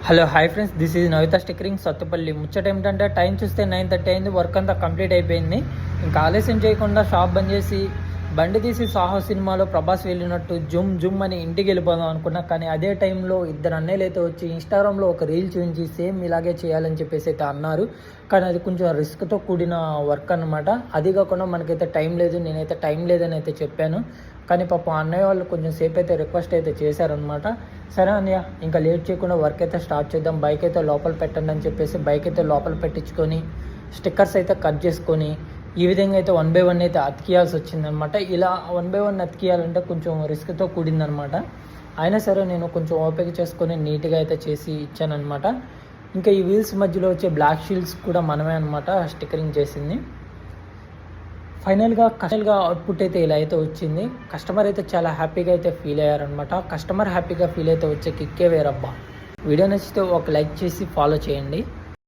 Hello hi friends, this is Navitha stickering Sathupalli. ముచ్చట ఏమిటంటే time చూస్తే 9:30 అయింది. వర్క్ అంతా కంప్లీట్ అయిపోయింది. ఇంకా ఆలస్యం చేయకుండా షాప్ బంద్ చేసి బండి తీసి సాహో సినిమాలో ప్రభాస్ వెళ్ళినట్టు జుమ్ జుమ్ అని ఇంటికి వెళ్ళిపోదాం అనుకున్నా. కానీ అదే టైంలో ఇద్దరు అన్నయ్యలు అయితే వచ్చి ఇన్స్టాగ్రామ్లో ఒక రీల్ చూపించి సేమ్ ఇలాగే చేయాలని చెప్పేసి అయితే అన్నారు. కానీ అది కొంచెం రిస్క్తో కూడిన వర్క్ అనమాట. అది కాకుండా మనకైతే టైం లేదు, నేనైతే టైం లేదని అయితే చెప్పాను. కానీ పాపం అన్నయ్య వాళ్ళు కొంచెం సేపు అయితే రిక్వెస్ట్ అయితే చేశారనమాట. సరే అన్నయ్య, ఇంకా లేట్ చేయకుండా వర్క్ అయితే స్టార్ట్ చేద్దాం, బైక్ అయితే లోపల పెట్టండి అని చెప్పేసి బైక్ అయితే లోపల పెట్టించుకొని స్టిక్కర్స్ అయితే కట్ చేసుకొని ఈ విధంగా అయితే 1 by 1 అయితే అతికియాల్సి వచ్చిందనమాట. ఇలా 1 by 1 అతికియాలంటే కొంచెం రిస్క్తో కూడిందనమాట. అయినా సరే నేను కొంచెం ఓపిక చేసుకొని నీట్గా అయితే చేసి ఇచ్చానమాట. ఇంకా ఈ వీల్స్ మధ్యలో వచ్చే బ్లాక్ షీల్డ్స్ కూడా మనమే అనమాట స్టిక్కరింగ్ చేసింది. ఫైనల్గా అవుట్పుట్ అయితే ఇలా అయితే వచ్చింది. కస్టమర్ అయితే చాలా హ్యాపీగా అయితే ఫీల్ అయ్యారనమాట. కస్టమర్ హ్యాపీగా ఫీల్ అయితే వచ్చే కిక్కే వేరబ్బా. వీడియో నచ్చితే ఒక లైక్ చేసి ఫాలో చేయండి.